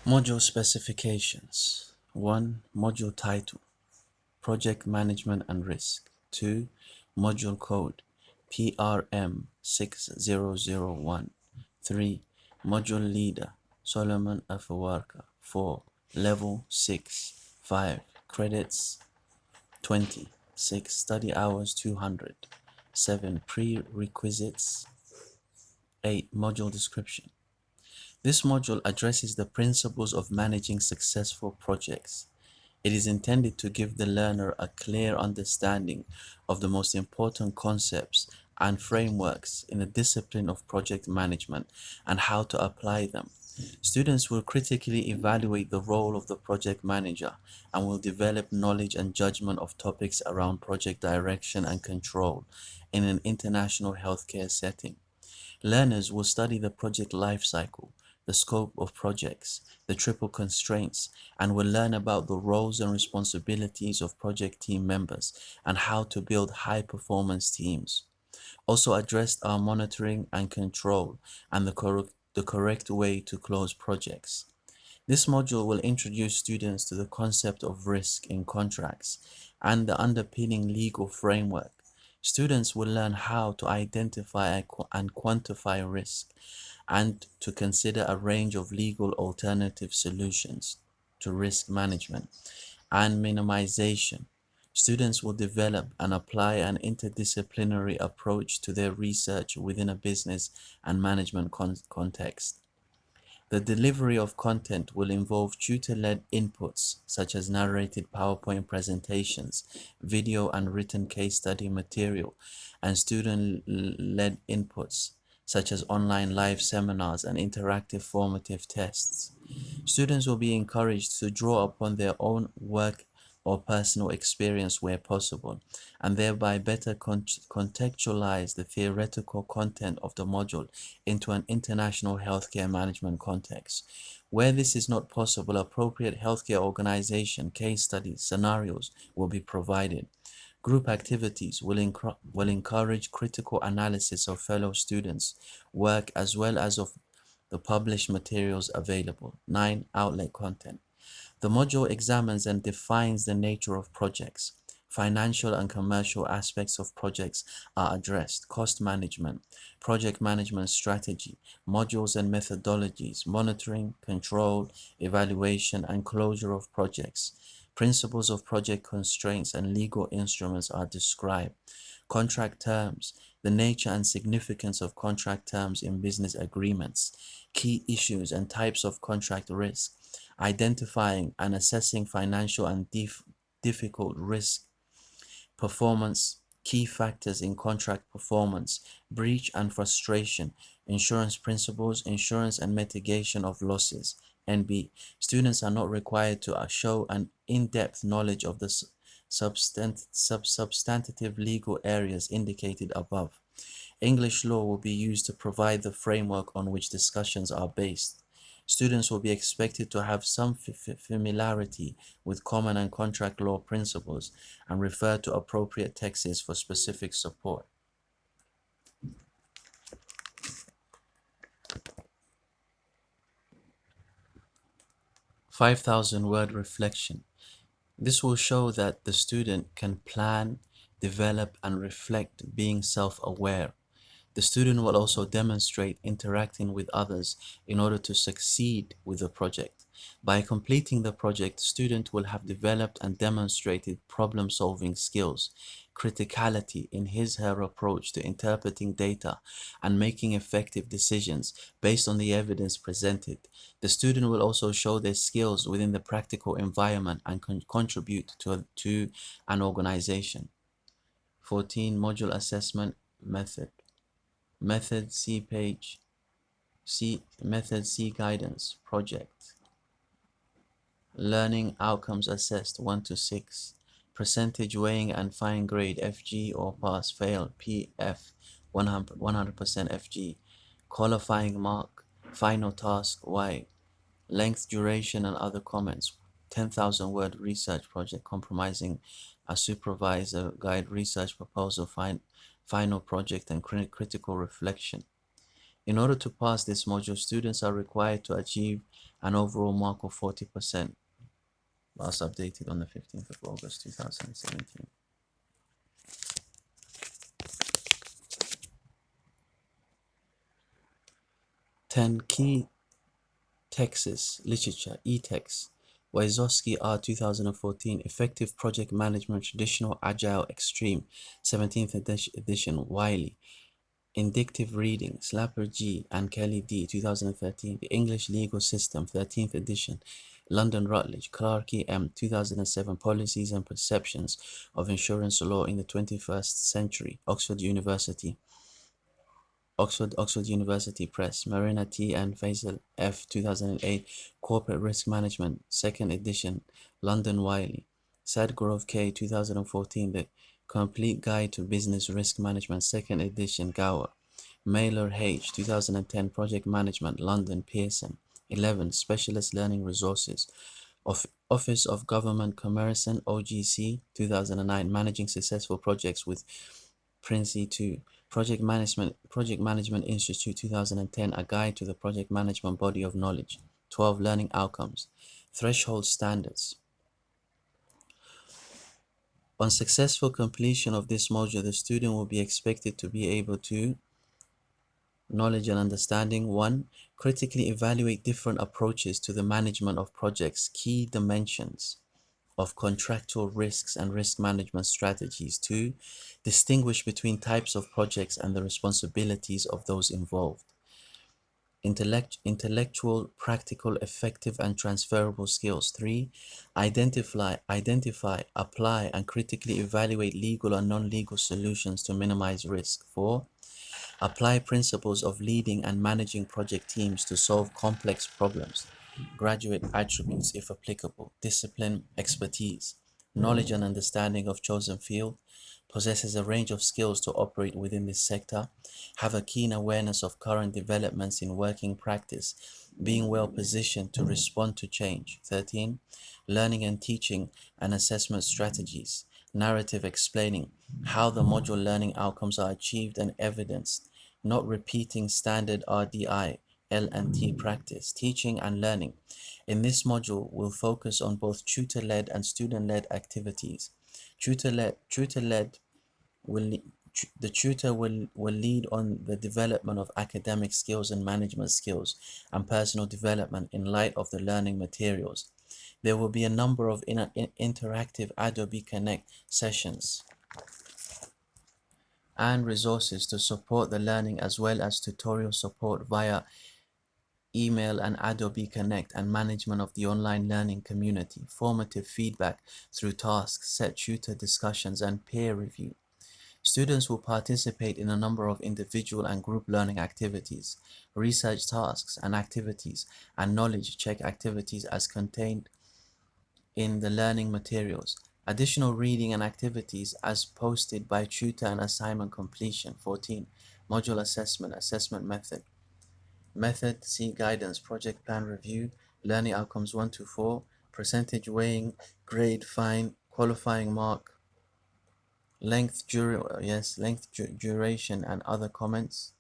Module specifications. 1. Module title, Project Management and Risk. 2. Module code, PRM 6001. 3. Module leader, Solomon Afawarka. 4. Level 6. 5. Credits 20. 6. Study hours 200. 7. Prerequisites. 8. Module description. This module addresses the principles of managing successful projects. It is intended to give the learner a clear understanding of the most important concepts and frameworks in the discipline of project management and how to apply them. Students will critically evaluate the role of the project manager and will develop knowledge and judgment of topics around project direction and control in an international healthcare setting. Learners will study the project life cycle, the scope of projects, the triple constraints, and will learn about the roles and responsibilities of project team members and how to build high-performance teams. Also addressed are monitoring and control and the correct way to close projects. This module will introduce students to the concept of risk in contracts and the underpinning legal framework. Students will learn how to identify and quantify risk and to consider a range of legal alternative solutions to risk management and minimization. Students will develop and apply an interdisciplinary approach to their research within a business and management context. The delivery of content will involve tutor-led inputs such as narrated PowerPoint presentations, video and written case study material, and student-led inputs such as online live seminars and interactive formative tests. Students will be encouraged to draw upon their own work or personal experience where possible, and thereby better contextualize the theoretical content of the module into an international healthcare management context. Where this is not possible, appropriate healthcare organization case studies scenarios will be provided. Group activities will encourage critical analysis of fellow students' work as well as of the published materials available. 9. Outlet content. The module examines and defines the nature of projects. Financial and commercial aspects of projects are addressed. Cost management, project management strategy, modules and methodologies, monitoring, control, evaluation, and closure of projects. Principles of project constraints and legal instruments are described. Contract terms, the nature and significance of contract terms in business agreements. Key issues and types of contract risk. Identifying and assessing financial and difficult risk, performance, key factors in contract performance, breach and frustration, insurance principles, insurance and mitigation of losses. NB. Students are not required to show an in-depth knowledge of the substantive legal areas indicated above. English law will be used to provide the framework on which discussions are based. Students will be expected to have some familiarity with common and contract law principles and refer to appropriate texts for specific support. (5,000-word reflection). This will show that the student can plan, develop, and reflect being self-aware. The student will also demonstrate interacting with others in order to succeed with the project. By completing the project, the student will have developed and demonstrated problem-solving skills, criticality in his/her approach to interpreting data, and making effective decisions based on the evidence presented. The student will also show their skills within the practical environment and contribute to an organization. 14. Module assessment method. Method, see page, method, see guidance, project. Learning outcomes assessed 1 to 6. Percentage weighing and fine grade FG or pass, fail, PF, 100% FG. Qualifying mark, final task Y. Length, duration, and other comments. 10,000-word research project comprising a supervisor guide research proposal, final project, and critical reflection. In order to pass this module, students are required to achieve an overall mark of 40%. Last updated on the 15th of August 2017. 10 key Texas literature, e-text. Wysocki R. 2014, Effective Project Management, Traditional, Agile, Extreme, 17th edition, Wiley. Indicative Reading, Slapper G. and Kelly D. 2013, The English Legal System, 13th edition, London Routledge. Clarkey M. 2007, Policies and Perceptions of Insurance Law in the 21st Century, Oxford University Press. Marina T. and Faisal F. 2008, Corporate Risk Management, 2nd edition, London Wiley. Sadgrove K. 2014, The Complete Guide to Business Risk Management, 2nd edition, Gower. Mailer H. 2010, Project Management, London Pearson. 11, Specialist Learning Resources. Office of Government Commerce, OGC, 2009, Managing Successful Projects with Princey 2. Project Management Institute, 2010, A Guide to the Project Management Body of Knowledge. 12, Learning Outcomes. Threshold Standards. On successful completion of this module, the student will be expected to be able to knowledge and understanding. 1. Critically evaluate different approaches to the management of projects, key dimensions of contractual risks and risk management strategies. 2. Distinguish between types of projects and the responsibilities of those involved. Intellectual, practical, effective, and transferable skills. 3. Identify, apply, and critically evaluate legal and non-legal solutions to minimize risk. 4. Apply principles of leading and managing project teams to solve complex problems. Graduate attributes, if applicable: discipline, expertise, knowledge and understanding of chosen field, possesses a range of skills to operate within this sector, have a keen awareness of current developments in working practice, being well positioned to respond to change. 13. Learning and teaching and assessment strategies. Narrative explaining how the module learning outcomes are achieved and evidenced, not repeating standard RDI, L&T practice. Teaching and learning. In this module, we'll focus on both tutor-led and student-led activities. Tutor-led the tutor will lead on the development of academic skills and management skills and personal development in light of the learning materials. There will be a number of interactive Adobe Connect sessions and resources to support the learning, as well as tutorial support via email and Adobe Connect, and management of the online learning community, formative feedback through tasks, set tutor discussions, and peer review. Students will participate in a number of individual and group learning activities, research tasks and activities, and knowledge check activities as contained in the learning materials. Additional reading and activities as posted by tutor and assignment completion. 14. Module assessment method. Method, see guidance, project plan review, learning outcomes 1 to 4, percentage weighing, grade, fine, qualifying mark, length, duration, and other comments.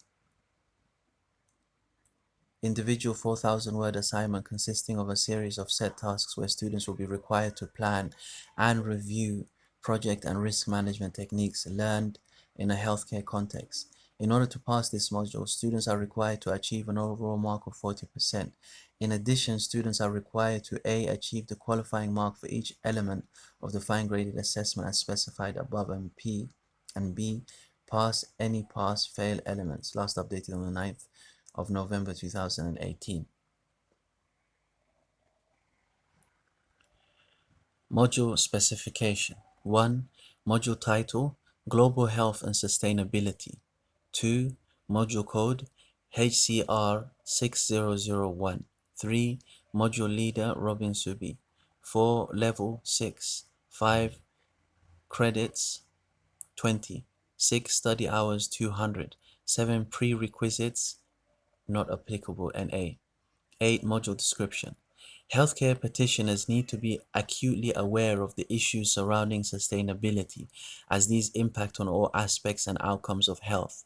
Individual 4,000-word assignment consisting of a series of set tasks where students will be required to plan and review project and risk management techniques learned in a healthcare context. In order to pass this module, students are required to achieve an overall mark of 40%. In addition, students are required to A. achieve the qualifying mark for each element of the fine-graded assessment as specified above, and B. pass any pass-fail elements. Last updated on the 9th of November 2018. Module specification. 1. Module title, Global Health and Sustainability. 2. Module code, HCR 6001. 3. Module leader, Robin Subi. 4. Level 6. 5. Credits, 20. 6. Study hours, 200. 7. Prerequisites, not applicable, NA. 8. Module description. Healthcare practitioners need to be acutely aware of the issues surrounding sustainability, as these impact on all aspects and outcomes of health.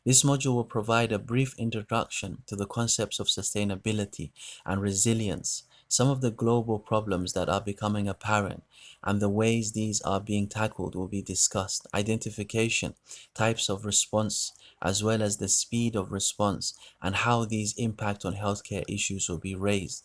This module will provide a brief introduction to the concepts of sustainability and resilience, some of the global problems that are becoming apparent, and the ways these are being tackled will be discussed. Identification, types of response, as well as the speed of response and how these impact on healthcare issues will be raised.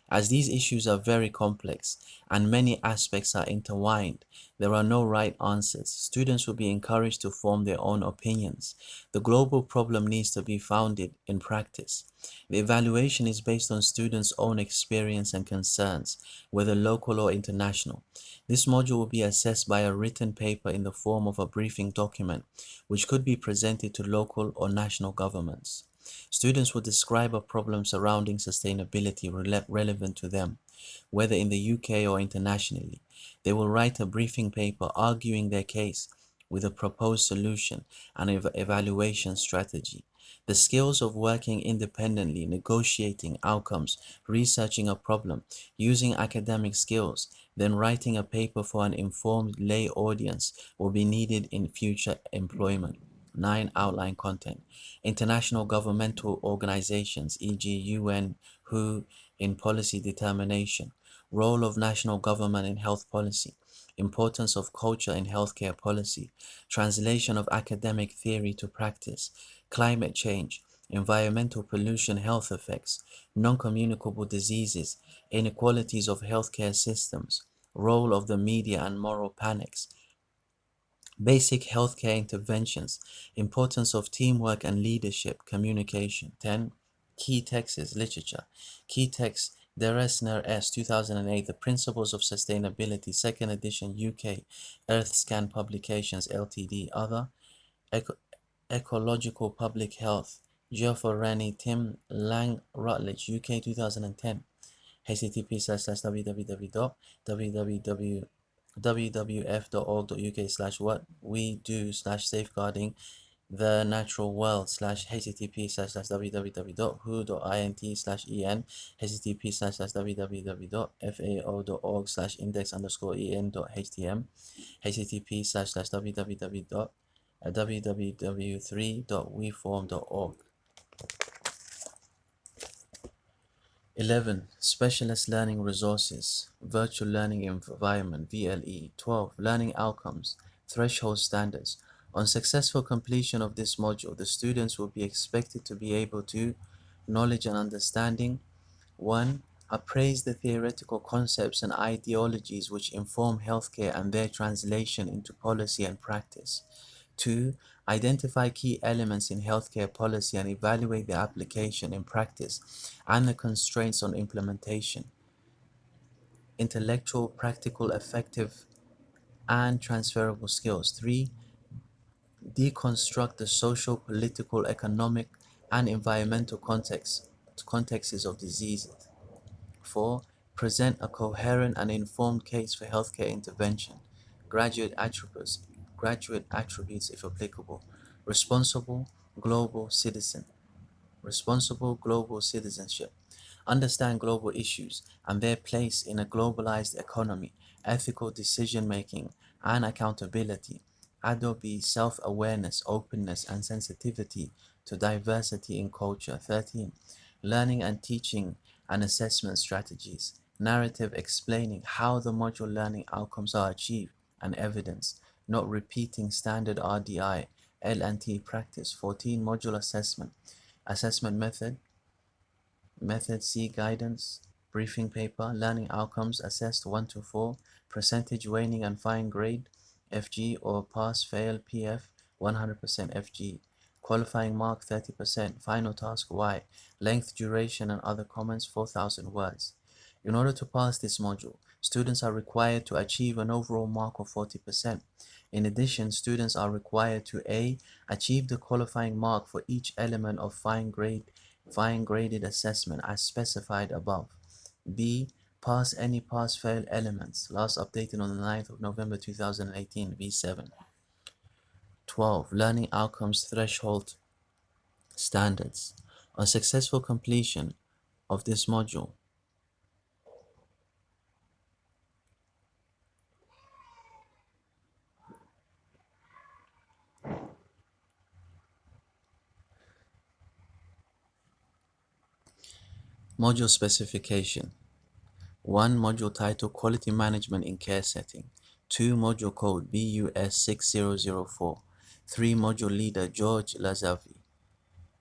As these issues are very complex and many aspects are intertwined, there are no right answers. Students will be encouraged to form their own opinions. The global problem needs to be founded in practice. The evaluation is based on students' own experience and concerns, whether local or international. This module will be assessed by a written paper in the form of a briefing document, which could be presented to local or national governments. Students will describe a problem surrounding sustainability relevant to them, whether in the UK or internationally. They will write a briefing paper arguing their case with a proposed solution and evaluation strategy. The skills of working independently, negotiating outcomes, researching a problem, using academic skills, then writing a paper for an informed lay audience will be needed in future employment. 9. Outline content. International governmental organizations, e.g. UN, WHO, in policy determination. Role of national government in health policy. Importance of culture in healthcare policy. Translation of academic theory to practice. Climate change. Environmental pollution health effects. Non-communicable diseases. Inequalities of healthcare systems. Role of the media and moral panics. Basic healthcare interventions, importance of teamwork and leadership, communication. 10. Key texts, literature. Key text, Deresner S. 2008, The Principles of Sustainability, 2nd edition, UK, EarthScan Publications, Ltd. Other, Eco- Ecological Public Health, Geoffrey Rennie, Tim Lang, Rutledge, UK, 2010. http://www.wwf.org.uk/what we do safeguarding the natural world http://www.who.int/en http://www.fao.org/index_en.htm http://www.www3.weform.org. 11. Specialist Learning Resources, Virtual Learning Environment, VLE. 12. Learning Outcomes, Threshold Standards. On successful completion of this module, the students will be expected to be able to knowledge and understanding. 1. Appraise the theoretical concepts and ideologies which inform healthcare and their translation into policy and practice. 2. Identify key elements in healthcare policy and evaluate their application in practice and the constraints on implementation. Intellectual, practical, effective, and transferable skills. 3. Deconstruct the social, political, economic, and environmental contexts of diseases. 4. Present a coherent and informed case for healthcare intervention. Graduate attributes if applicable. Responsible global citizen. Responsible global citizenship. Understand global issues and their place in a globalized economy, ethical decision making, and accountability. Adobe self-awareness, openness, and sensitivity to diversity in culture. 13. Learning and teaching and assessment strategies. Narrative explaining how the module learning outcomes are achieved and evidence, not repeating standard RDI, L&T practice. 14. Module assessment. Assessment method C guidance, briefing paper, learning outcomes assessed 1 to 4, percentage waning and fine grade, FG or pass fail PF 100% FG, qualifying mark 30%, final task Y, length duration and other comments 4,000 words. In order to pass this module, students are required to achieve an overall mark of 40%. In addition, students are required to A. Achieve the qualifying mark for each element of fine-graded assessment as specified above. B. Pass any pass-fail elements, last updated on the 9th of November 2018, V7. 12. Learning Outcomes Threshold Standards. On successful completion of this module, Module specification. 1. Module title Quality Management in Care Setting. 2. Module code BUS 6004. 3. Module leader George Lazavi.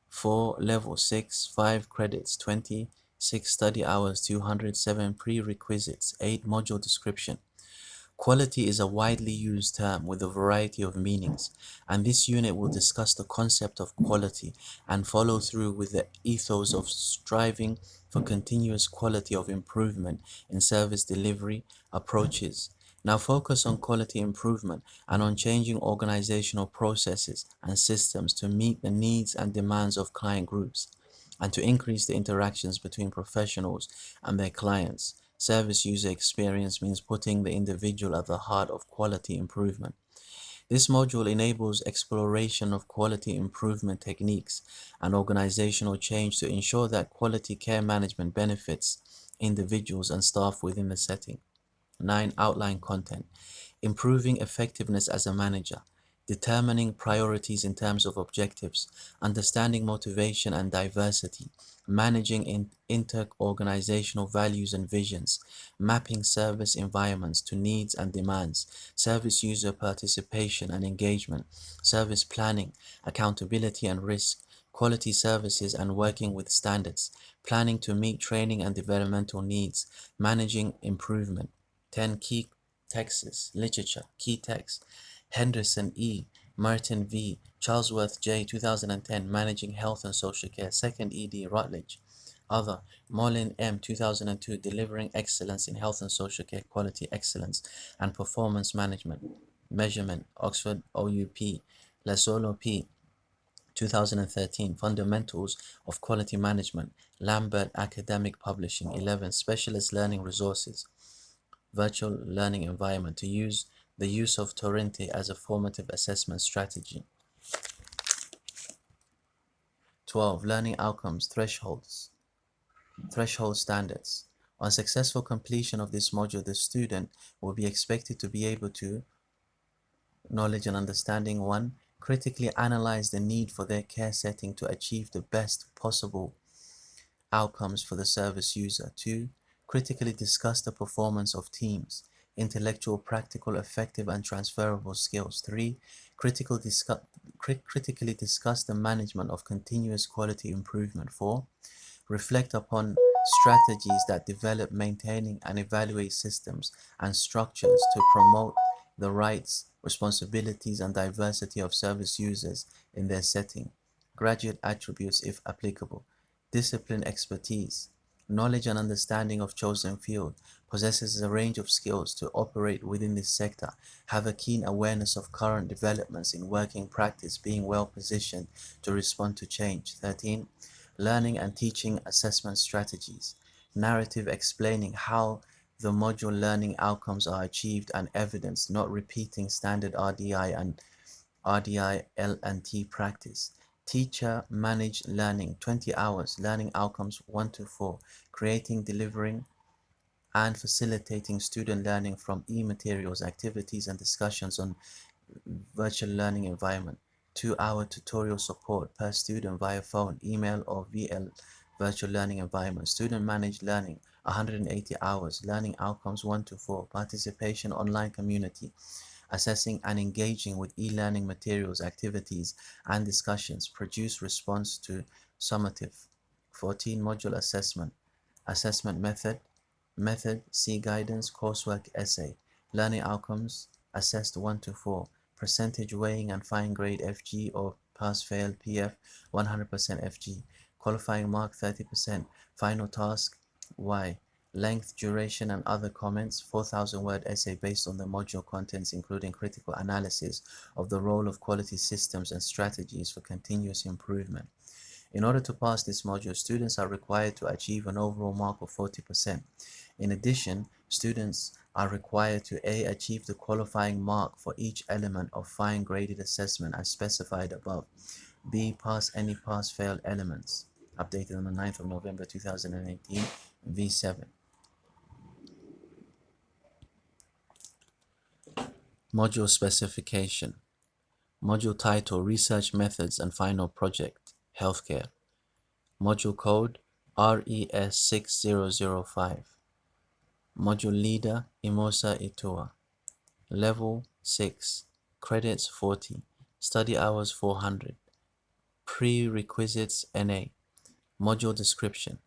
4. Level 6, 5 credits 20, 6 study hours 200, 7 prerequisites, 8 module description. Quality is a widely used term with a variety of meanings, and this unit will discuss the concept of quality and follow through with the ethos of striving for continuous quality of improvement in service delivery approaches. Now focus on quality improvement and on changing organizational processes and systems to meet the needs and demands of client groups and to increase the interactions between professionals and their clients. Service user experience means putting the individual at the heart of quality improvement. This module enables exploration of quality improvement techniques and organizational change to ensure that quality care management benefits individuals and staff within the setting. 9. Outline content. Improving effectiveness as a manager. Determining priorities in terms of objectives. Understanding motivation and diversity. Managing inter-organizational values and visions. Mapping service environments to needs and demands. Service user participation and engagement. Service planning, accountability and risk. Quality services and working with standards. Planning to meet training and developmental needs. Managing improvement. 10. Key texts, literature, key text, Henderson E., Merton V., Charlesworth J., 2010, Managing Health and Social Care, 2nd ed., Rutledge. Other, Mollin M., 2002, Delivering Excellence in Health and Social Care, Quality Excellence and Performance Management, Measurement, Oxford OUP, Lasolo P., 2013, Fundamentals of Quality Management, Lambert Academic Publishing, 11, Specialist Learning Resources, Virtual Learning Environment, to use the use of Torrente as a formative assessment strategy. 12. Learning Outcomes Threshold Standards. On successful completion of this module, the student will be expected to be able to knowledge and understanding 1. Critically analyze the need for their care setting to achieve the best possible outcomes for the service user. 2. Critically discuss the performance of teams, intellectual, practical, effective, and transferable skills. 3. Critically discuss the management of continuous quality improvement. 4. Reflect upon strategies that develop, maintaining, and evaluate systems and structures to promote the rights, responsibilities, and diversity of service users in their setting. Graduate attributes if applicable. Discipline expertise. Knowledge and understanding of chosen field. Possesses a range of skills to operate within this sector. Have a keen awareness of current developments in working practice, being well positioned to respond to change. 13. Learning and teaching assessment strategies. Narrative explaining how the module learning outcomes are achieved and evidence, not repeating standard RDI and RDI L&T practice. Teacher managed learning, 20 hours, learning outcomes 1 to 4, creating, delivering, and facilitating student learning from e-materials, activities, and discussions on virtual learning environment. 2-hour tutorial support per student via phone, email, or VL virtual learning environment. Student managed learning, 180 hours, learning outcomes 1 to 4, participation online community, assessing and engaging with e-learning materials, activities, and discussions. Produce response to summative. 14. Module assessment. Assessment method, see guidance, coursework, essay. Learning outcomes assessed 1 to 4. Percentage weighing and fine grade FG or pass fail PF 100% FG. Qualifying mark 30%. Final task Y. Length, duration, and other comments, 4,000 word essay based on the module contents, including critical analysis of the role of quality systems and strategies for continuous improvement. In order to pass this module, students are required to achieve an overall mark of 40%. In addition, students are required to A. Achieve the qualifying mark for each element of fine graded assessment as specified above. B. Pass any pass-fail elements. Updated on the 9th of November 2018, V7. Module specification. Module title, Research Methods and Final Project, Healthcare. Module code, RES 6005. Module Leader Imosa Itua. Level 6. Credits 40. Study hours 400. Prerequisites NA. Module Description.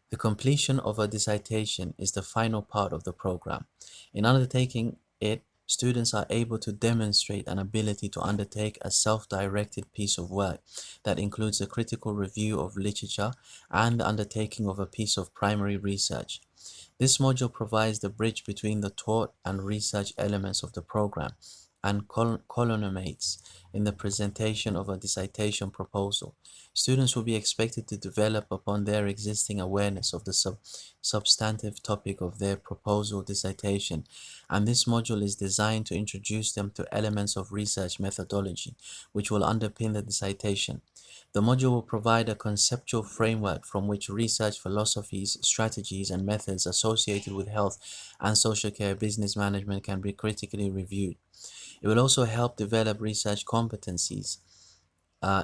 The completion of a dissertation is the final part of the program. In undertaking it, students are able to demonstrate an ability to undertake a self-directed piece of work that includes a critical review of literature and the undertaking of a piece of primary research. This module provides the bridge between the taught and research elements of the program and culminates in the presentation of a dissertation proposal. Students will be expected to develop upon their existing awareness of the substantive topic of their proposal dissertation, and this module is designed to introduce them to elements of research methodology, which will underpin the dissertation. The module will provide a conceptual framework from which research philosophies, strategies, and methods associated with health and social care business management can be critically reviewed. It will also help develop research competencies,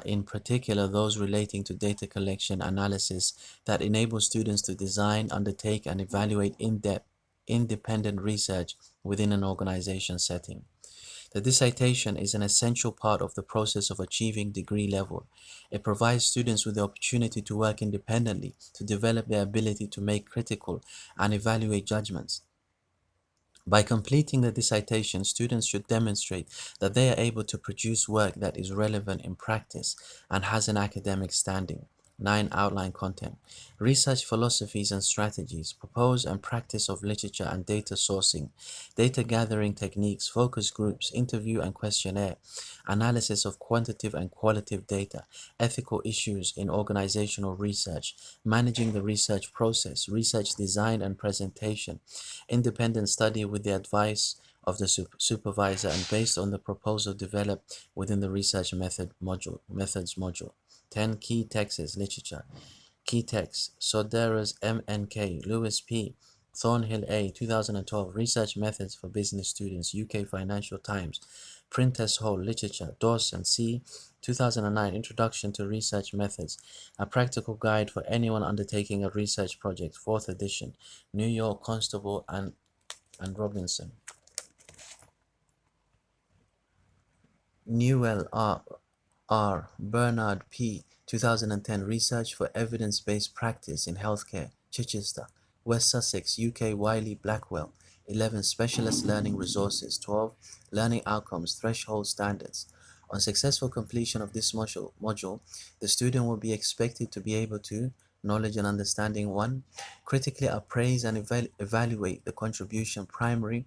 in particular those relating to data collection analysis that enable students to design, undertake, and evaluate in-depth, independent research within an organization setting. The dissertation is an essential part of the process of achieving degree level. It provides students with the opportunity to work independently, to develop their ability to make critical and evaluate judgments. By completing the dissertation, students should demonstrate that they are able to produce work that is relevant in practice and has an academic standing. 9. Outline content. Research philosophies and strategies. Propose and practice of literature and data sourcing. Data gathering techniques. Focus groups. Interview and questionnaire. Analysis of quantitative and qualitative data. Ethical issues in organizational research. Managing the research process. Research design and presentation. Independent study with the advice of the supervisor and based on the proposal developed within the research methods module. 10. Key texts, literature. Key texts, Soderas MNK, Lewis P. Thornhill A. 2012, Research Methods for Business Students, UK Financial Times. Printers Hall, Literature, Dawson C. 2009, Introduction to Research Methods, A Practical Guide for Anyone Undertaking a Research Project, 4th edition, New York, Constable and Robinson. Newell R. Bernard P. 2010, Research for Evidence-Based Practice in Healthcare, Chichester, West Sussex, UK. Wiley Blackwell. 11. Specialist Learning Resources. 12. Learning Outcomes, Threshold Standards. On successful completion of this module, the student will be expected to be able to knowledge and understanding 1. Critically appraise and evaluate the contribution primary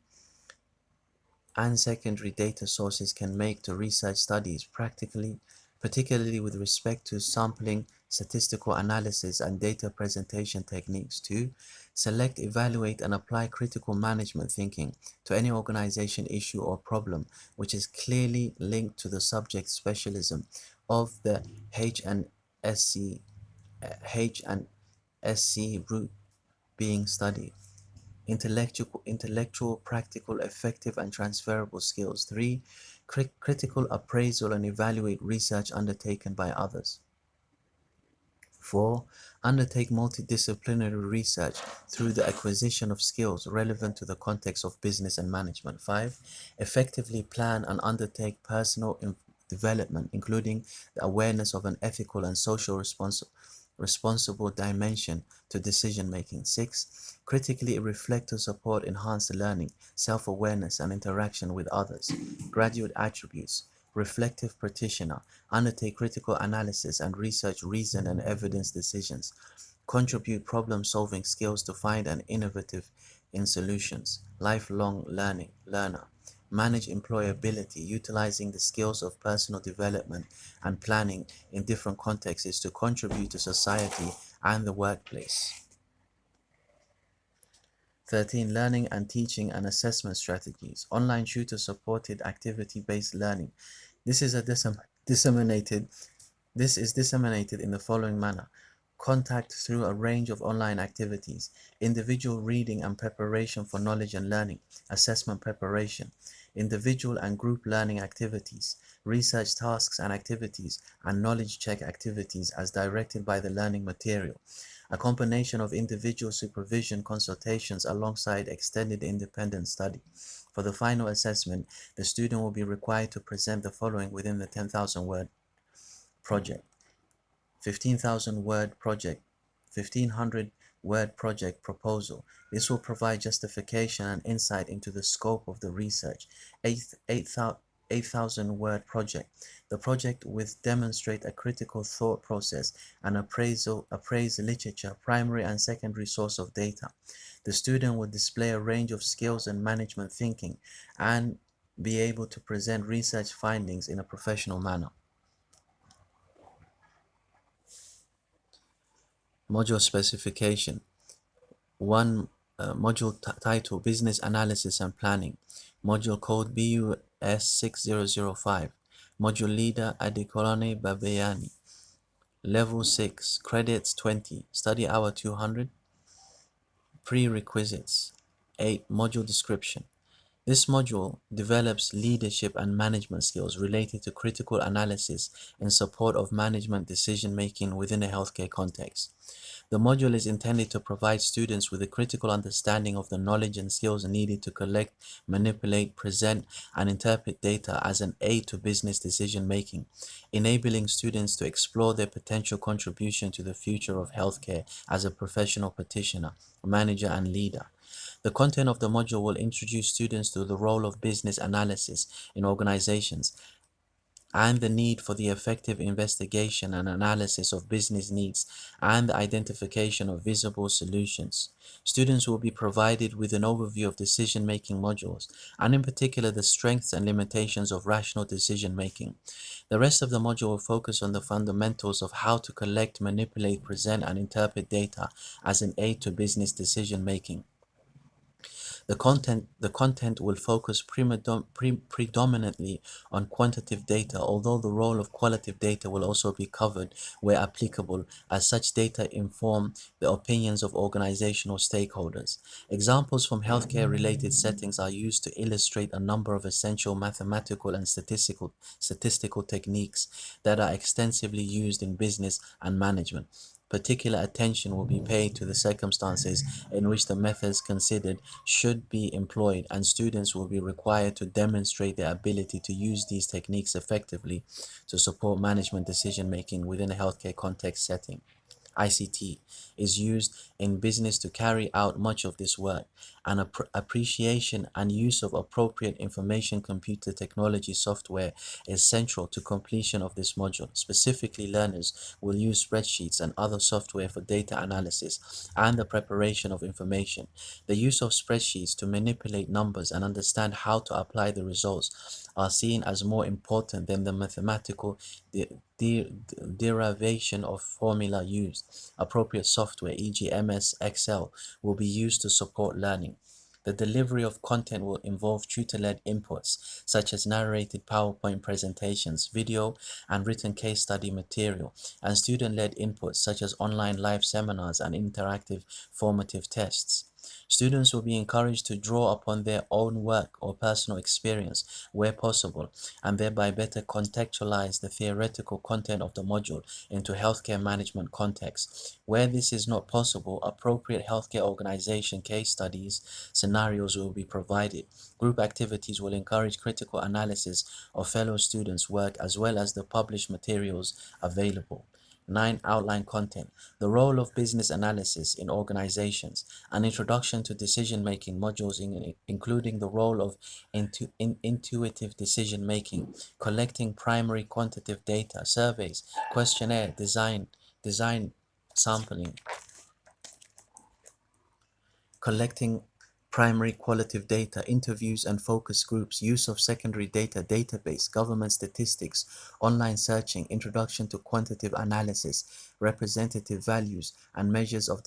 and secondary data sources can make to research studies, particularly with respect to sampling, statistical analysis, and data presentation techniques. 2. Select, evaluate, and apply critical management thinking to any organization issue or problem which is clearly linked to the subject specialism of the H and SC route being studied. Intellectual, practical, effective, and transferable skills. 3. Critical appraisal and evaluate research undertaken by others. 4. Undertake multidisciplinary research through the acquisition of skills relevant to the context of business and management. 5. Effectively plan and undertake personal development, including the awareness of an ethical and social responsible dimension to decision-making. 6. Critically reflect to support enhanced learning, self-awareness, and interaction with others. Graduate attributes. Reflective practitioner. Undertake critical analysis and research reason and evidence decisions. Contribute problem-solving skills to find and innovative in solutions. Lifelong learner. Manage employability, utilizing the skills of personal development and planning in different contexts to contribute to society and the workplace. 13. Learning and teaching and assessment strategies. Online tutor-supported activity-based learning. This is disseminated in the following manner. Contact through a range of online activities, individual reading and preparation for knowledge and learning, assessment preparation, individual and group learning activities, research tasks and activities, and knowledge check activities as directed by the learning material. a combination of individual supervision consultations alongside extended independent study. For the final assessment, the student will be required to present the following within the 10,000 word project. 15,000 word project, 1,500 word project proposal. This will provide justification and insight into the scope of the research. 8,000 word project. The project with demonstrate a critical thought process and appraise literature, primary and secondary source of data. The student will display a range of skills and management thinking and be able to present research findings in a professional manner. Module specification. One module title, Business Analysis and Planning. Module code BUS 6005. Module leader, Adekolane Babayani. Level 6, credits 20, study hour 200. Prerequisites. 8. Module description. This module develops leadership and management skills related to critical analysis in support of management decision-making within a healthcare context. The module is intended to provide students with a critical understanding of the knowledge and skills needed to collect, manipulate, present, and interpret data as an aid to business decision-making, enabling students to explore their potential contribution to the future of healthcare as a professional practitioner, manager, and leader. The content of the module will introduce students to the role of business analysis in organizations and the need for the effective investigation and analysis of business needs and the identification of visible solutions. Students will be provided with an overview of decision-making modules, and in particular the strengths and limitations of rational decision-making. The rest of the module will focus on the fundamentals of how to collect, manipulate, present, and interpret data as an aid to business decision-making. The content will focus predominantly on quantitative data, although the role of qualitative data will also be covered where applicable, as such data inform the opinions of organizational stakeholders. Examples from healthcare-related settings are used to illustrate a number of essential mathematical and statistical techniques that are extensively used in business and management. Particular attention will be paid to the circumstances in which the methods considered should be employed, and students will be required to demonstrate their ability to use these techniques effectively to support management decision-making within a healthcare context setting. ICT is used in business to carry out much of this work, and appreciation and use of appropriate information computer technology software is central to completion of this module. Specifically, learners will use spreadsheets and other software for data analysis and the preparation of information. The use of spreadsheets to manipulate numbers and understand how to apply the results are seen as more important than the mathematical derivation of formula used. Appropriate software, e.g. MS Excel, will be used to support learning. The delivery of content will involve tutor-led inputs, such as narrated PowerPoint presentations, video and written case study material, and student-led inputs, such as online live seminars and interactive formative tests. Students will be encouraged to draw upon their own work or personal experience where possible, and thereby better contextualize the theoretical content of the module into healthcare management context. Where this is not possible, appropriate healthcare organization case studies, scenarios will be provided. Group activities will encourage critical analysis of fellow students' work as well as the published materials available. 9. Outline content. The role of business analysis in organizations. An introduction to decision-making modules including the role of intuitive decision-making, collecting primary quantitative data, surveys, questionnaire, design sampling, collecting primary qualitative data, interviews and focus groups, use of secondary data, database, government statistics, online searching, introduction to quantitative analysis, representative values and measures of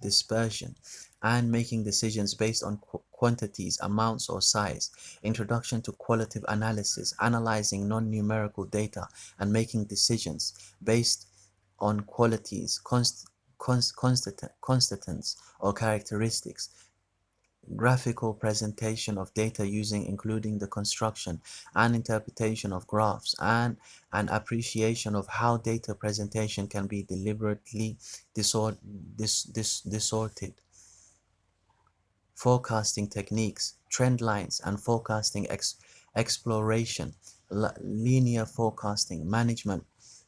dispersion, and making decisions based on quantities, amounts or size, introduction to qualitative analysis, analyzing non-numerical data and making decisions based on qualities, constants or characteristics, graphical presentation of data using including the construction and interpretation of graphs and an appreciation of how data presentation can be deliberately distorted, forecasting techniques, trend lines, and forecasting exploration, linear forecasting, management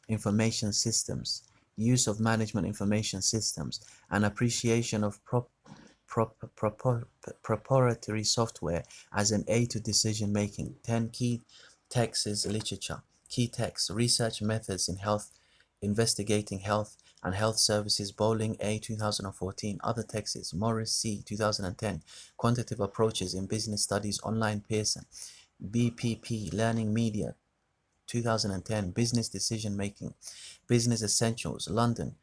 information systems, use of management information systems, and appreciation of proprietary software as an aid to decision making. 10 key texts literature. Key texts: research methods in health, investigating health and health services, Bowling A 2014. Other texts: Morris C 2010. Quantitative approaches in business studies, online, Pearson. BPP Learning Media 2010. Business decision making, Business Essentials, London.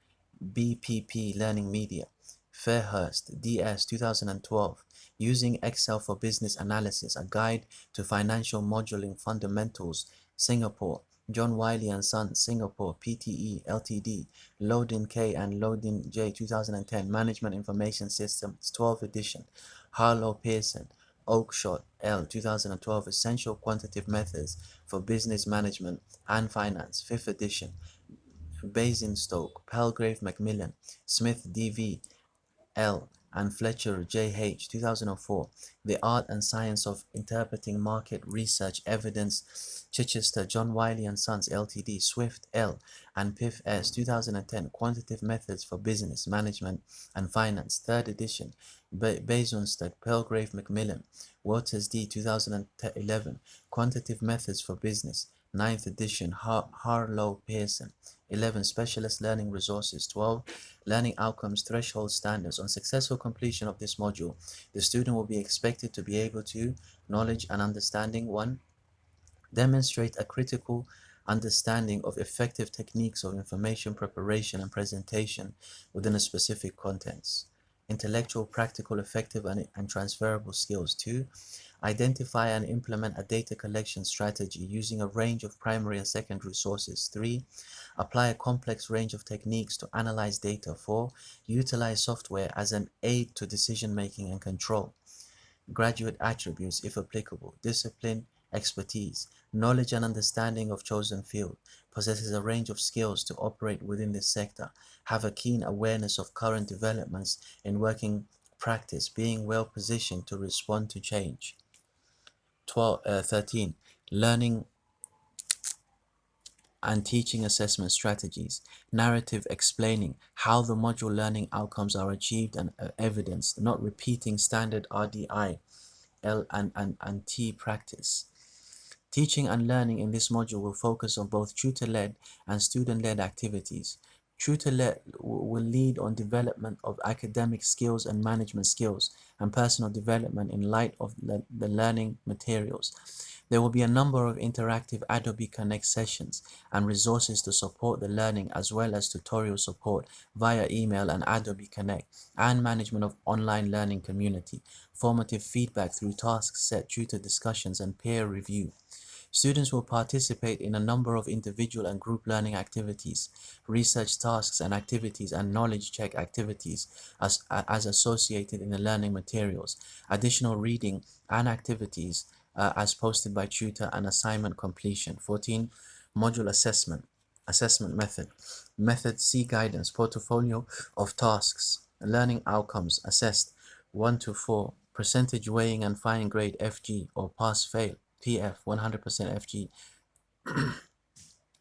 BPP Learning Media. Fairhurst, DS 2012. Using Excel for Business Analysis, a guide to financial modeling fundamentals, Singapore. John Wiley and Sons, Singapore, PTE Ltd. Loudon K and Loudon J 2010. Management Information Systems, 12th edition. Harlow Pearson, Oakeshott L 2012. Essential Quantitative Methods for Business Management and Finance, 5th edition. Basingstoke, Palgrave Macmillan, Smith D.V. L. and Fletcher J.H. 2004. The Art and Science of Interpreting Market Research Evidence, Chichester, John Wiley and Sons Ltd. Swift L. and Piff S. 2010. Quantitative Methods for Business Management and Finance, 3rd edition. Basingstoke, Palgrave Macmillan, Waters D. 2011. Quantitative Methods for Business, 9th edition. Harlow Pearson. 11. Specialist Learning Resources. 12. Learning Outcomes Threshold Standards. On successful completion of this module, the student will be expected to be able to knowledge and understanding. 1. Demonstrate a critical understanding of effective techniques of information preparation and presentation within a specific contents. Intellectual, practical, effective, and transferable skills. 2. Identify and implement a data collection strategy using a range of primary and secondary sources. 3. Apply a complex range of techniques to analyze data. 4. Utilize software as an aid to decision making and control. Graduate attributes, if applicable: discipline, expertise, knowledge and understanding of chosen field, possesses a range of skills to operate within this sector, have a keen awareness of current developments in working practice, being well positioned to respond to change. 13. Learning and teaching assessment strategies. Narrative explaining how the module learning outcomes are achieved and evidenced, not repeating standard RDI, L and T practice. Teaching and learning in this module will focus on both tutor-led and student-led activities. Tutor-led will lead on development of academic skills and management skills and personal development in light of the learning materials. There will be a number of interactive Adobe Connect sessions and resources to support the learning, as well as tutorial support via email and Adobe Connect, and management of online learning community, formative feedback through task set, tutor discussions, and peer review. Students will participate in a number of individual and group learning activities, research tasks and activities, and knowledge check activities as associated in the learning materials, additional reading and activities as posted by tutor, and assignment completion. 14. Module assessment. Assessment method. Method C guidance. Portfolio of tasks. Learning outcomes assessed 1 to 4. Percentage weighing and fine grade FG or pass fail. PF 100% FG.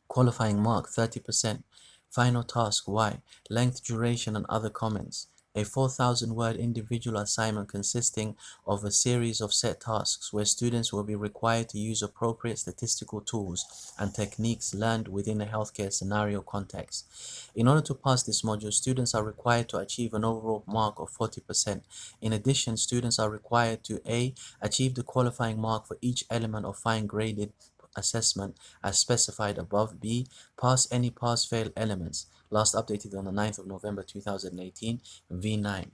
Qualifying mark 30%. Final task Y. Length, duration, and other comments. A 4,000-word individual assignment consisting of a series of set tasks where students will be required to use appropriate statistical tools and techniques learned within a healthcare scenario context. In order to pass this module, students are required to achieve an overall mark of 40%. In addition, students are required to A. Achieve the qualifying mark for each element of fine-graded assessment as specified above. B. Pass any pass-fail elements. Last updated on the 9th of November 2018, V9.